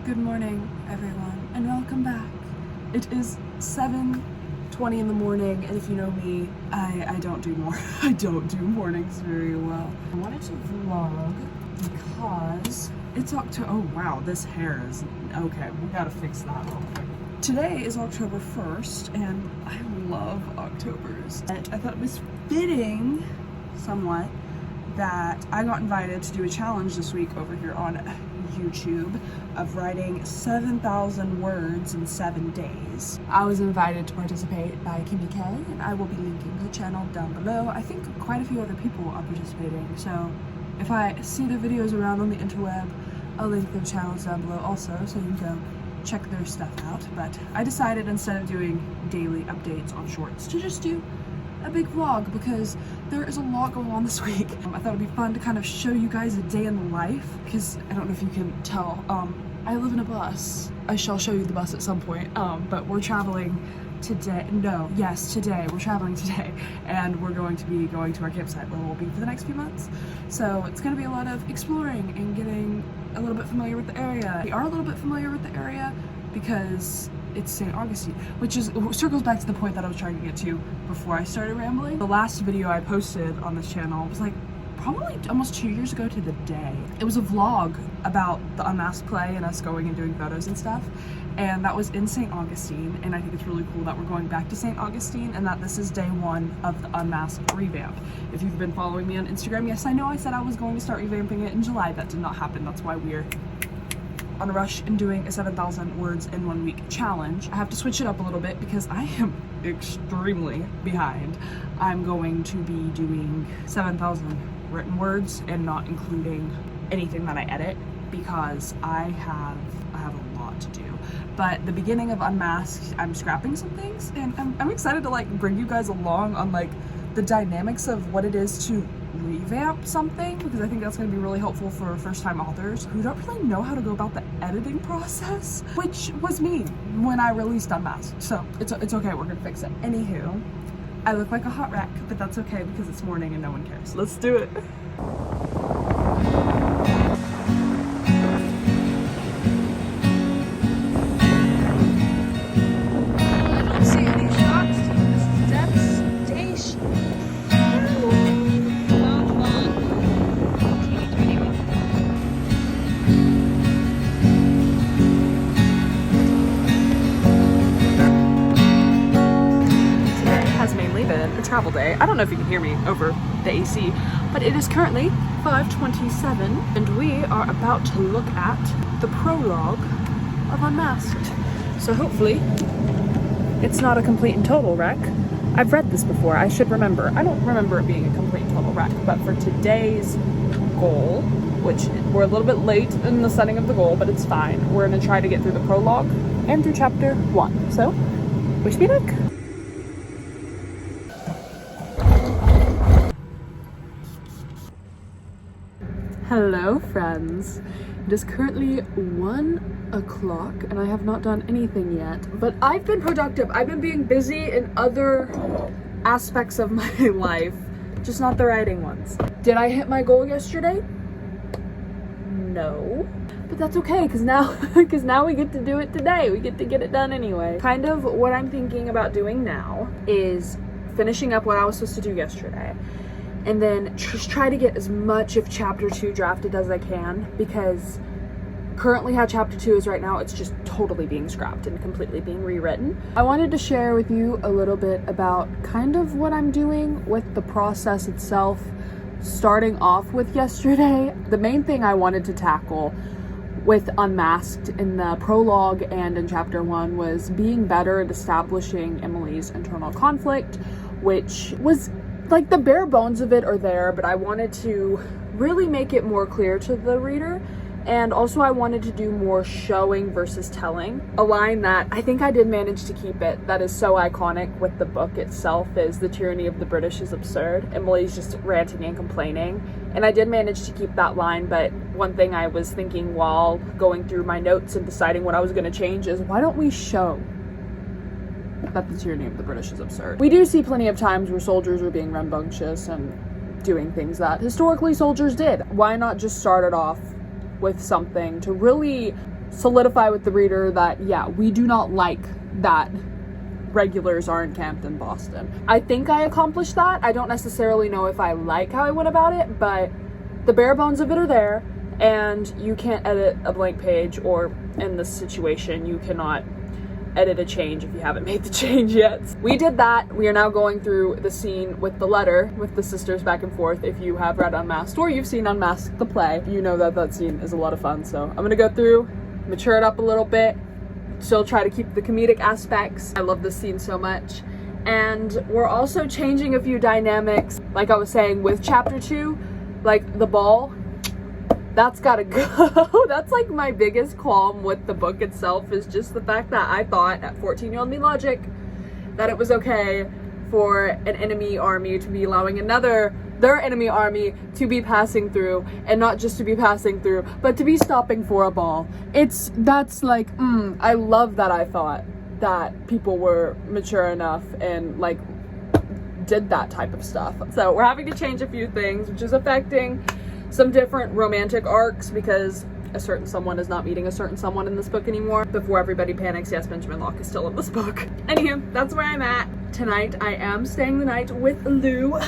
Good morning, everyone, and welcome back. It is 7:20 in the morning, and if you know me, I don't do I don't do mornings very well. I wanted to vlog because it's October. Oh wow, this hair is okay. We gotta fix that real quick. Today is October 1st, and I love Octobers. I thought it was fitting, somewhat, that I got invited to do a challenge this week over here on YouTube of writing 7,000 words in 7 days. I was invited to participate by Kimmy K, and I will be linking her channel down below. I think quite a few other people are participating, so if I see their videos around on the interweb, I'll link their channels down below also, so you can go check their stuff out. But I decided, instead of doing daily updates on shorts, to just do a big vlog because there is a lot going on this week. I thought it'd be fun to kind of show you guys a day in the life, because I don't know if you can tell, I live in a bus. I shall show you the bus at some point, but we're traveling today. Today. We're traveling today, and we're going to be going to our campsite where we'll be for the next few months. So it's going to be a lot of exploring and getting a little bit familiar with the area. We are a little bit familiar with the area because it's St. Augustine, which circles back to the point that I was trying to get to before I started rambling. The last video I posted on this channel was like probably almost 2 years ago to the day. It was a vlog about the Unmasked play and us going and doing photos and stuff, and that was in St. Augustine, and I think it's really cool that we're going back to St. Augustine and that this is day one of the Unmasked revamp. If you've been following me on Instagram, yes, I know I said I was going to start revamping it in July. That did not happen. That's why we're on a rush and doing a 7,000 words in 1 week challenge. I have to switch it up a little bit because I am extremely behind. I'm going to be doing 7,000 written words and not including anything that I edit because I have a lot to do. But the beginning of Unmasked, I'm scrapping some things, and I'm excited to like bring you guys along on like the dynamics of what it is to revamp something, because I think that's going to be really helpful for first-time authors who don't really know how to go about the editing process, which was me when I released Unmasked. So it's okay, we're gonna fix it. Anywho, I look like a hot wreck, but that's okay because it's morning and no one cares. Let's do it. Travel day. I don't know if you can hear me over the AC, but it is currently 5:27 and we are about to look at the prologue of Unmasked. So hopefully it's not a complete and total wreck. I've read this before, I should remember. I don't remember it being a complete and total wreck, but for today's goal, which we're a little bit late in the setting of the goal, but it's fine. We're gonna try to get through the prologue and through chapter 1. So wish me luck. Hello friends, it is currently 1 o'clock and I have not done anything yet, but I've been productive. I've been being busy in other aspects of my life, just not the writing ones. Did I hit my goal yesterday? No, but that's okay because now we get to do it today. We get to get it done anyway. Kind of what I'm thinking about doing now is finishing up what I was supposed to do yesterday, and then just try to get as much of chapter 2 drafted as I can, because currently how chapter 2 is right now, it's just totally being scrapped and completely being rewritten. I wanted to share with you a little bit about kind of what I'm doing with the process itself, starting off with yesterday. The main thing I wanted to tackle with Unmasked in the prologue and in chapter 1 was being better at establishing Emily's internal conflict, which was like the bare bones of it are there, but I wanted to really make it more clear to the reader. And also I wanted to do more showing versus telling. A line that I think I did manage to keep it, that is so iconic with the book itself, is "The tyranny of the British is absurd." Emily's just ranting and complaining. And I did manage to keep that line, but one thing I was thinking while going through my notes and deciding what I was going to change is, why don't we show that the tyranny of the British is absurd? We do see plenty of times where soldiers are being rambunctious and doing things that historically soldiers did. Why not just start it off with something to really solidify with the reader that, yeah, we do not like that regulars are encamped in Boston. I think I accomplished that. I don't necessarily know if I like how I went about it, but the bare bones of it are there, and you can't edit a blank page, or in this situation, you cannot edit a change if you haven't made the change yet. We did that. We are now going through the scene with the letter, with the sisters back and forth. If you have read Unmasked or you've seen Unmasked the play, you know that that scene is a lot of fun. So I'm gonna go through, mature it up a little bit, still try to keep the comedic aspects. I love this scene so much. And we're also changing a few dynamics. Like I was saying with chapter 2, like the ball, that's gotta go. That's like my biggest qualm with the book itself, is just the fact that I thought at 14-year-old me logic that it was okay for an enemy army to be allowing their enemy army to be passing through, and not just to be passing through, but to be stopping for a ball. That's like, I love that I thought that people were mature enough and like did that type of stuff. So we're having to change a few things, which is affecting some different romantic arcs, because a certain someone is not meeting a certain someone in this book anymore. Before everybody panics, yes, Benjamin Locke is still in this book. Anywho, that's where I'm at. Tonight, I am staying the night with Lou.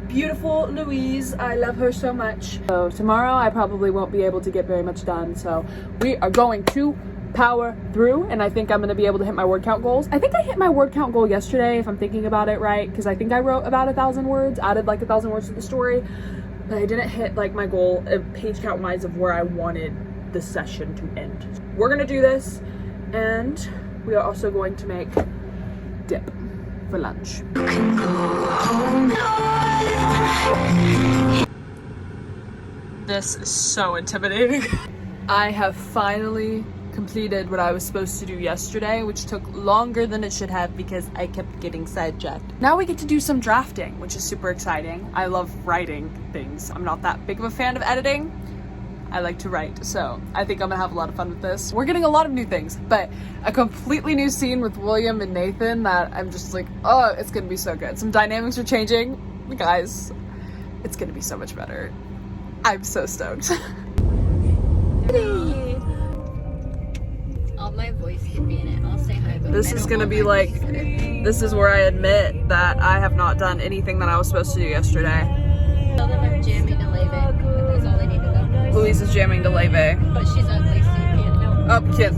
Beautiful Louise, I love her so much. So tomorrow, I probably won't be able to get very much done, so we are going to power through, and I think I'm going to be able to hit my word count goals. I think I hit my word count goal yesterday, if I'm thinking about it right, because I think I wrote about 1,000 words, added like 1,000 words to the story. But I didn't hit like my goal page count wise of where I wanted the session to end. We're gonna do this, and we are also going to make dip for lunch. This is so intimidating. I have finally completed what I was supposed to do yesterday, which took longer than it should have because I kept getting sidetracked. Now we get to do some drafting, which is super exciting. I love writing things. I'm not that big of a fan of editing. I like to write, so I think I'm gonna have a lot of fun with this. We're getting a lot of new things, but a completely new scene with William and Nathan that I'm just like, oh, it's gonna be so good. Some dynamics are changing. Guys, it's gonna be so much better. I'm so stoked. My voice could be in it. I'll say hi. But this is gonna be like, this is where I admit that I have not done anything that I was supposed to do yesterday. Tell them I'm jamming to Leve. That's all I need to know. Louise is jamming to Leve. But she's ugly, so you can't know. Oh, kid.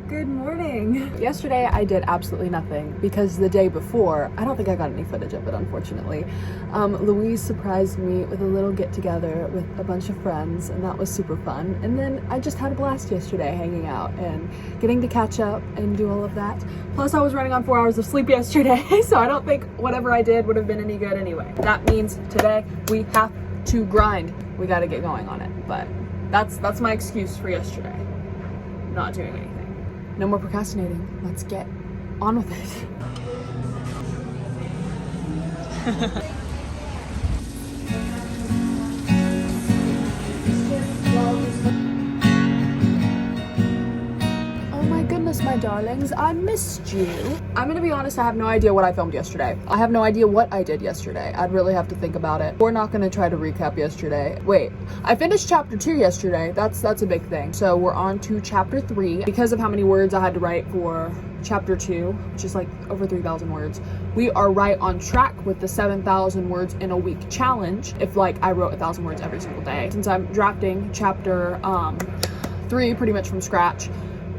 Good morning. Yesterday I did absolutely nothing because the day before, I don't think I got any footage of it, unfortunately. Louise surprised me with a little get together with a bunch of friends, and that was super fun. And then I just had a blast yesterday hanging out and getting to catch up and do all of that. Plus I was running on 4 hours of sleep yesterday, so I don't think whatever I did would have been any good anyway. That means today we have to grind. We got to get going on it, but that's my excuse for yesterday. Not doing anything. No more procrastinating. Let's get on with it. Oh my goodness, my darlings, I missed you. I'm gonna be honest, I have no idea what I filmed yesterday. I have no idea what I did yesterday. I'd really have to think about it. We're not gonna try to recap yesterday. Wait, I finished chapter 2 yesterday. That's a big thing. So we're on to chapter 3. Because of how many words I had to write for chapter 2, which is like over 3,000 words, we are right on track with the 7,000 words in a week challenge if like I wrote 1,000 words every single day. Since I'm drafting chapter 3 pretty much from scratch,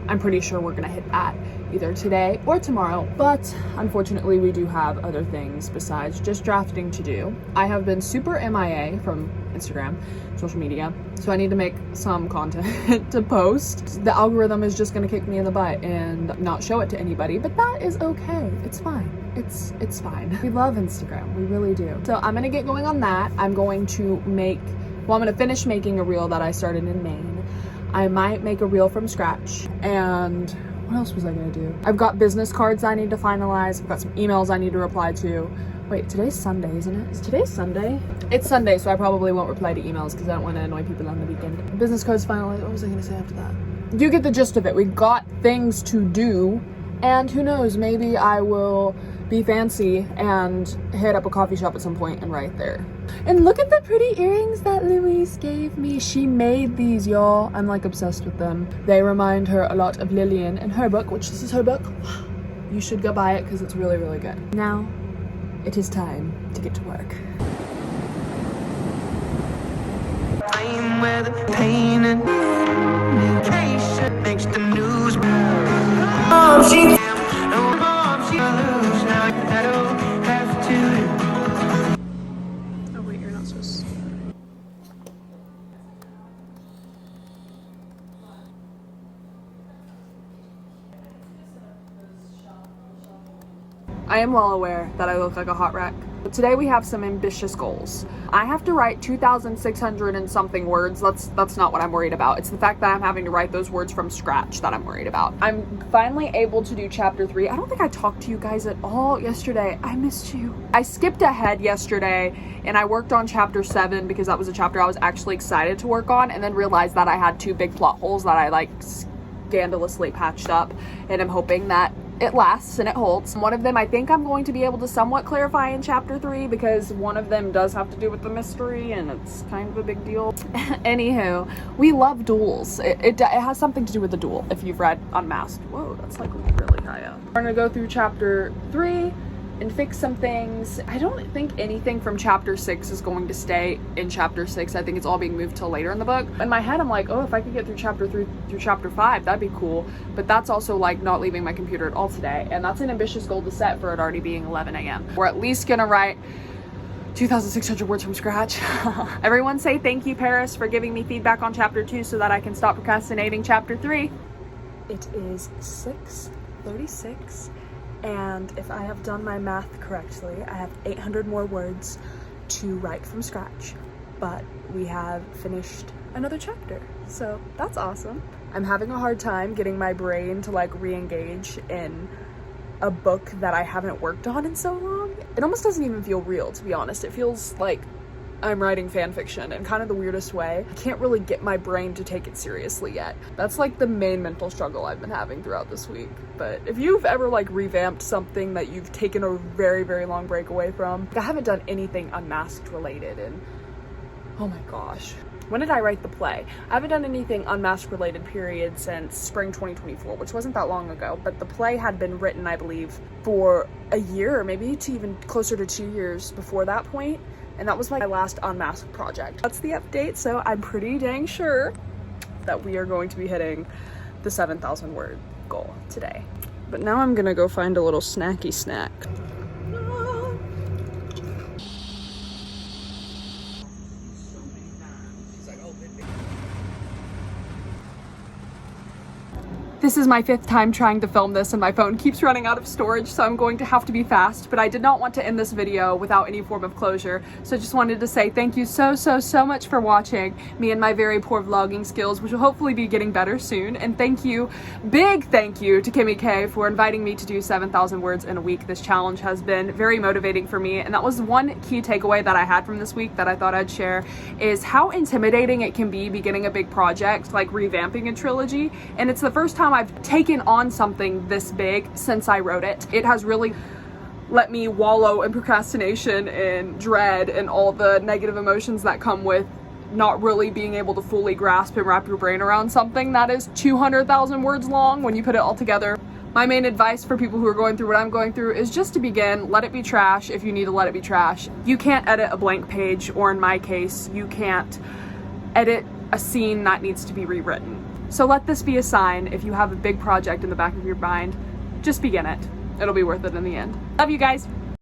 I'm pretty sure we're gonna hit that either today or tomorrow, but unfortunately we do have other things besides just drafting to do. I have been super MIA from Instagram, social media, so I need to make some content to post. The algorithm is just gonna kick me in the butt and not show it to anybody, but that is okay. It's fine. It's fine. We love Instagram, we really do. So I'm gonna get going on that. I'm going to I'm gonna finish making a reel that I started in Maine. I might make a reel from scratch, and what else was I gonna do? I've got business cards I need to finalize. I've got some emails I need to reply to. Wait, today's Sunday, isn't it? Is today Sunday? It's Sunday, so I probably won't reply to emails because I don't want to annoy people on the weekend. Business cards finalized. What was I gonna say after that? You get the gist of it. We got things to do And who knows, maybe I will be fancy and hit up a coffee shop at some point and write there. And look at the pretty earrings that Louise gave me. She made these, y'all. I'm like obsessed with them. They remind her a lot of Lillian and her book, which this is her book. You should go buy it because it's really, really good. Now, it is time to get to work. Time where the pain and communication makes the news. Oh, she lose now. I don't have to. Oh wait, you're not supposed to. I am well aware that I look like a hot wreck. But today we have some ambitious goals. I have to write 2,600 and something words. That's not what I'm worried about. It's the fact that I'm having to write those words from scratch that I'm worried about. I'm finally able to do chapter 3. I don't think I talked to you guys at all yesterday. I missed you. I skipped ahead yesterday and I worked on chapter 7 because that was a chapter I was actually excited to work on, and then realized that I had 2 big plot holes that I like scandalously patched up, and I'm hoping that it lasts and it holds. One of them I think I'm going to be able to somewhat clarify in chapter 3 because one of them does have to do with the mystery and it's kind of a big deal. Anywho, we love duels. It has something to do with the duel if you've read Unmasked. Whoa, that's like really high up. We're gonna go through chapter 3 and fix some things. I don't think anything from chapter 6 is going to stay in chapter 6. I think it's all being moved till later in the book. In my head, I'm like, oh, if I could get through chapter 3 through chapter 5, that'd be cool. But that's also like not leaving my computer at all today. And that's an ambitious goal to set for it already being 11 a.m. We're at least gonna write 2,600 words from scratch. Everyone say thank you, Paris, for giving me feedback on chapter 2 so that I can stop procrastinating chapter 3. It is 6:36. And if I have done my math correctly, I have 800 more words to write from scratch. But we have finished another chapter, so that's awesome. I'm having a hard time getting my brain to like re-engage in a book that I haven't worked on in so long. It almost doesn't even feel real, to be honest. It feels like I'm writing fan fiction in kind of the weirdest way. I can't really get my brain to take it seriously yet. That's like the main mental struggle I've been having throughout this week. But if you've ever like revamped something that you've taken a very, very long break away from, I haven't done anything Unmasked related and oh my gosh. When did I write the play? I haven't done anything Unmasked related period since spring 2024, which wasn't that long ago, but the play had been written, I believe, for a year, or maybe to even closer to 2 years before that point. And that was my last Unmasked project. That's the update, so I'm pretty dang sure that we are going to be hitting the 7,000 word goal today. But now I'm gonna go find a little snacky snack. This is my 5th time trying to film this and my phone keeps running out of storage, so I'm going to have to be fast, but I did not want to end this video without any form of closure. So I just wanted to say thank you so much for watching me and my very poor vlogging skills, which will hopefully be getting better soon. And thank you, big thank you to Kimmy K for inviting me to do 7,000 words in a week. This challenge has been very motivating for me, and that was one key takeaway that I had from this week that I thought I'd share, is how intimidating it can be beginning a big project like revamping a trilogy. And it's the first time I've taken on something this big since I wrote it. It has really let me wallow in procrastination and dread and all the negative emotions that come with not really being able to fully grasp and wrap your brain around something that is 200,000 words long when you put it all together. My main advice for people who are going through what I'm going through is just to begin, let it be trash if you need to let it be trash. You can't edit a blank page, or in my case, you can't edit a scene that needs to be rewritten. So let this be a sign. If you have a big project in the back of your mind, just begin it. It'll be worth it in the end. Love you guys.